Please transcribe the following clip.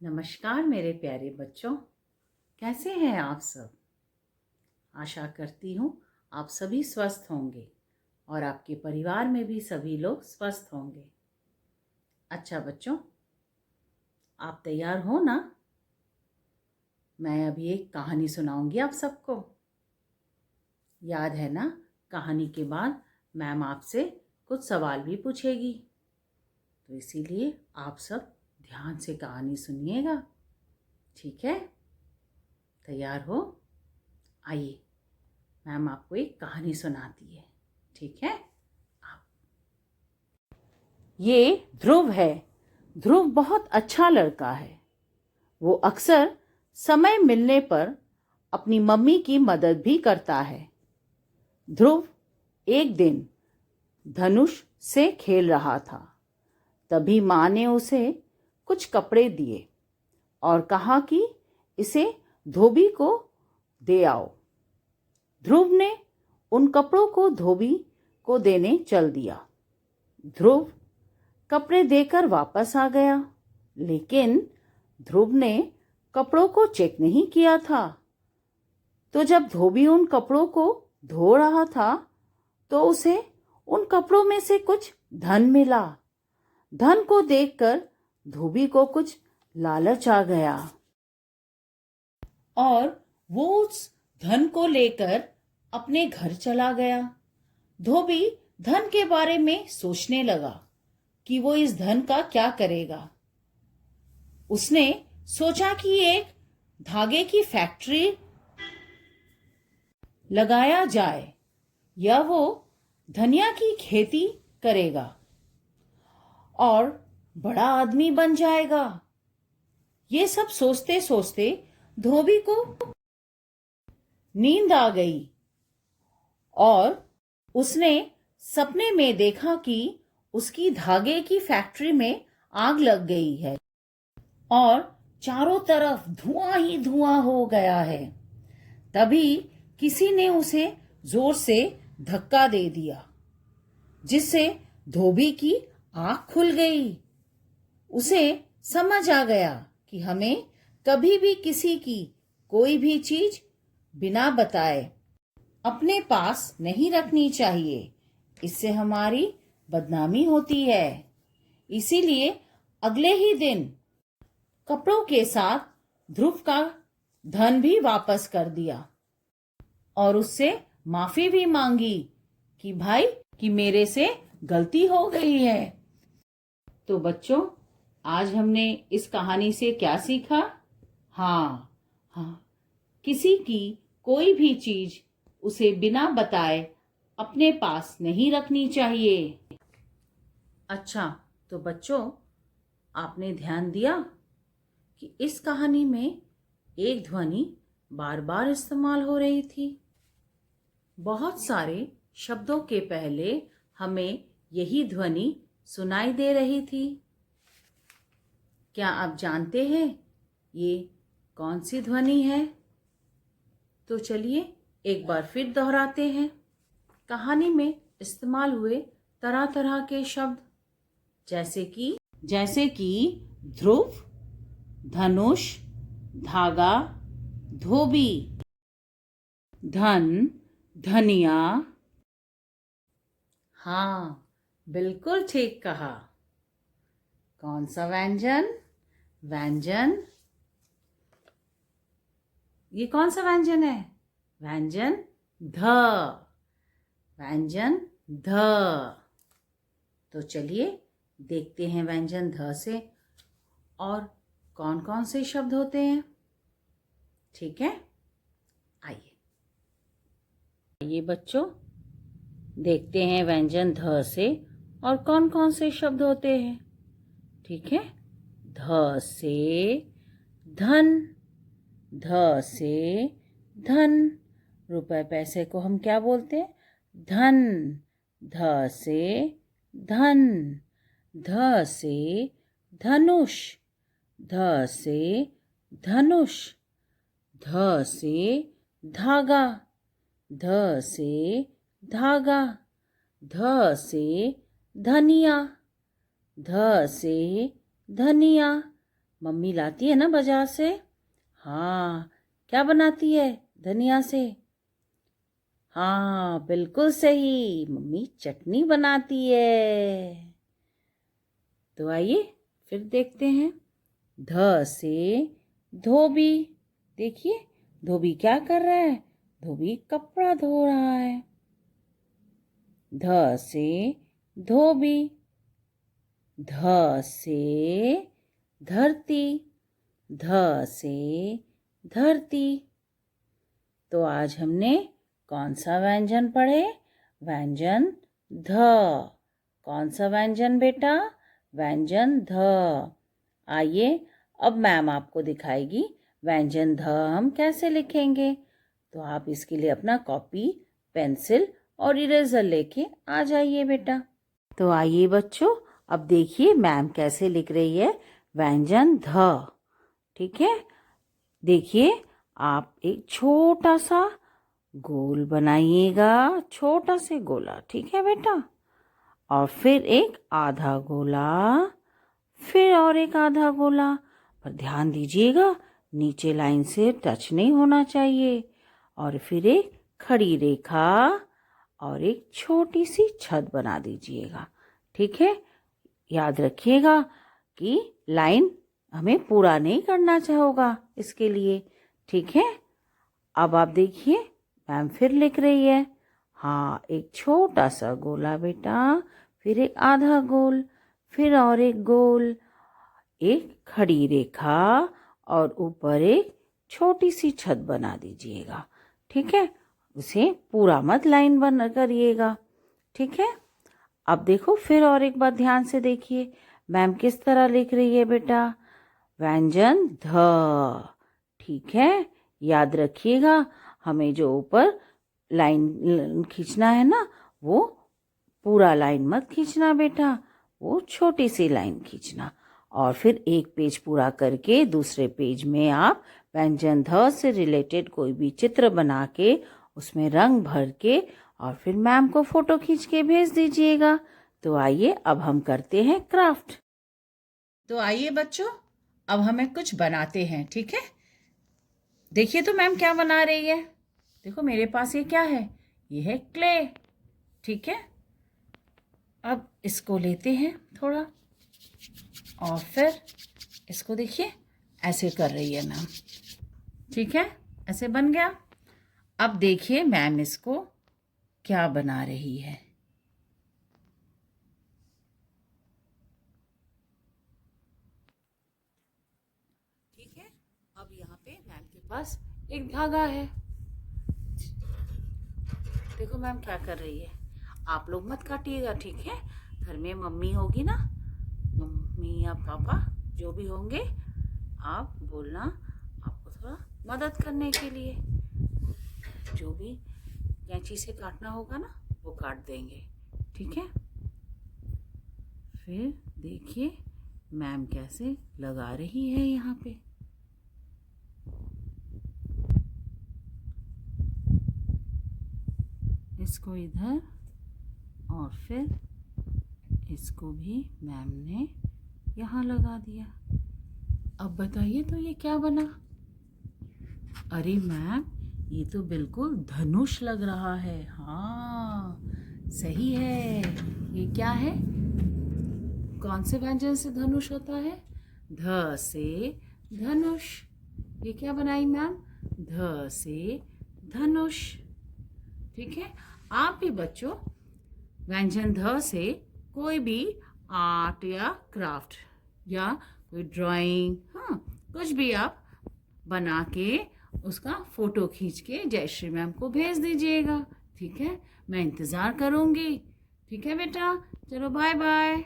नमस्कार मेरे प्यारे बच्चों, कैसे हैं आप सब। आशा करती हूँ आप सभी स्वस्थ होंगे और आपके परिवार में भी सभी लोग स्वस्थ होंगे। अच्छा बच्चों, आप तैयार हो ना। मैं अभी एक कहानी सुनाऊंगी आप सबको। याद है ना, कहानी के बाद मैम आपसे कुछ सवाल भी पूछेगी, तो इसीलिए आप सब ध्यान से कहानी सुनिएगा। ठीक है, तैयार हो। आइए, मैम आपको एक कहानी सुनाती है। ठीक है। ये ध्रुव है। ध्रुव बहुत अच्छा लड़का है। वो अक्सर समय मिलने पर अपनी मम्मी की मदद भी करता है। ध्रुव एक दिन धनुष से खेल रहा था। तभी माँ ने उसे कुछ कपड़े दिए और कहा कि इसे धोबी को दे आओ। ध्रुव ने उन कपड़ों को धोबी को देने चल दिया। ध्रुव कपड़े देकर वापस आ गया, लेकिन ध्रुव ने कपड़ों को चेक नहीं किया था। तो जब धोबी उन कपड़ों को धो रहा था तो उसे उन कपड़ों में से कुछ धन मिला। धन को देखकर धोबी को कुछ लालच आ गया और वो उस धन को लेकर अपने घर चला गया। धोबी धन के बारे में सोचने लगा कि वो इस धन का क्या करेगा। उसने सोचा कि एक धागे की फैक्ट्री लगाया जाए या वो धनिया की खेती करेगा और बड़ा आदमी बन जाएगा। ये सब सोचते सोचते धोबी को नींद आ गई और उसने सपने में देखा कि उसकी धागे की फैक्ट्री में आग लग गई है और चारों तरफ धुआं ही धुआं हो गया है। तभी किसी ने उसे जोर से धक्का दे दिया, जिससे धोबी की आंख खुल गई। उसे समझ आ गया कि हमें कभी भी किसी की कोई भी चीज बिना बताए अपने पास नहीं रखनी चाहिए। इससे हमारी बदनामी होती है। इसीलिए अगले ही दिन कपड़ों के साथ ध्रुव का धन भी वापस कर दिया और उससे माफी भी मांगी कि भाई कि मेरे से गलती हो गई है। तो बच्चों, आज हमने इस कहानी से क्या सीखा। हाँ, किसी की कोई भी चीज उसे बिना बताए अपने पास नहीं रखनी चाहिए। अच्छा, तो बच्चों, आपने ध्यान दिया कि इस कहानी में एक ध्वनि बार बार इस्तेमाल हो रही थी। बहुत सारे शब्दों के पहले हमें यही ध्वनि सुनाई दे रही थी। क्या आप जानते हैं ये कौन सी ध्वनि है? तो चलिए एक बार फिर दोहराते हैं। कहानी में इस्तेमाल हुए तरह तरह के शब्द जैसे कि ध्रुव, धनुष, धागा, धोबी, धन, धनिया। हाँ, बिल्कुल ठीक कहा। कौन सा व्यंजन? व्यंजन। ये कौन सा व्यंजन है? व्यंजन ध। व्यंजन ध। तो चलिए देखते हैं व्यंजन ध से और कौन कौन से शब्द होते हैं। ठीक है, आइए बच्चों, देखते हैं व्यंजन ध से और कौन कौन से शब्द होते हैं। ठीक है, ध से धन। ध से धन। रुपए पैसे को हम क्या बोलते हैं? धन। ध से धन। ध से धनुष। ध से धनुष। ध से धागा। ध से धागा। ध से धनिया। ध से धनिया। मम्मी लाती है ना बाजार से। हाँ, क्या बनाती है धनिया से? हाँ, बिल्कुल सही, मम्मी चटनी बनाती है। तो आइए फिर देखते हैं। ध से धोबी। देखिए धोबी क्या कर रहा है? धोबी कपड़ा धो रहा है। ध से धोबी। ध से धरती। ध से धरती। तो आज हमने कौन सा व्यंजन पढ़े? व्यंजन ध। कौन सा व्यंजन बेटा? व्यंजन ध। आइए अब मैम आपको दिखाएगी व्यंजन ध हम कैसे लिखेंगे। तो आप इसके लिए अपना कॉपी, पेंसिल और इरेजर लेके आ जाइए बेटा। तो आइए बच्चों, अब देखिए मैम कैसे लिख रही है व्यंजन ध। ठीक है, देखिए आप एक छोटा सा गोल बनाइएगा, छोटा से गोला। ठीक है बेटा, और फिर एक आधा गोला, फिर और एक आधा गोला। पर ध्यान दीजिएगा नीचे लाइन से टच नहीं होना चाहिए। और फिर एक खड़ी रेखा और एक छोटी सी छत बना दीजिएगा। ठीक है, याद रखिएगा कि लाइन हमें पूरा नहीं करना होगा इसके लिए। ठीक है, अब आप देखिए मैम फिर लिख रही है। हाँ, एक छोटा सा गोला बेटा, फिर एक आधा गोल, फिर और एक गोल, एक खड़ी रेखा और ऊपर एक छोटी सी छत बना दीजिएगा। ठीक है, उसे पूरा मत लाइन बना करिएगा। ठीक है, अब देखो फिर और एक बार ध्यान से देखिए मैम किस तरह लिख रही है बेटा। व्यंजन ध। ठीक है, याद रखिएगा हमें जो ऊपर लाइन खींचना है ना, वो पूरा लाइन मत खींचना बेटा, वो छोटी सी लाइन खींचना। और फिर एक पेज पूरा करके दूसरे पेज में आप व्यंजन ध से रिलेटेड कोई भी चित्र बना के उसमें रंग भर के और फिर मैम को फोटो खींच के भेज दीजिएगा। तो आइए अब हम करते हैं क्राफ्ट। तो आइए बच्चों, अब हमें कुछ बनाते हैं। ठीक है, देखिए तो मैम क्या बना रही है। देखो मेरे पास ये क्या है? ये है क्ले। ठीक है, अब इसको लेते हैं थोड़ा और फिर इसको देखिए ऐसे कर रही है मैम। ठीक है, ऐसे बन गया। अब देखिए मैम इसको क्या बना रही है। ठीक है, अब यहाँ पे मैम के पास एक धागा है। देखो मैम क्या कर रही है। आप लोग मत काटिएगा, ठीक है? घर में मम्मी होगी ना, मम्मी या पापा जो भी होंगे, आप बोलना आपको थोड़ा मदद करने के लिए। जो भी कैंची से काटना होगा ना वो काट देंगे। ठीक है, फिर देखिए मैम कैसे लगा रही है यहाँ पे। इसको इधर और फिर इसको भी मैम ने यहाँ लगा दिया। अब बताइए तो ये क्या बना? अरे मैम, ये तो बिल्कुल धनुष लग रहा है। हाँ, सही है। ये क्या है? कौन से व्यंजन से धनुष होता है? ध से धनुष। ये क्या बनाई मैम? ध से धनुष। ठीक है, आप भी बच्चों व्यंजन ध से कोई भी आर्ट या क्राफ्ट या कोई ड्राइंग, हाँ कुछ भी आप बना के उसका फोटो खींच के जयश्री मैम को भेज दीजिएगा। ठीक है, मैं इंतज़ार करूँगी। ठीक है बेटा, चलो बाय बाय।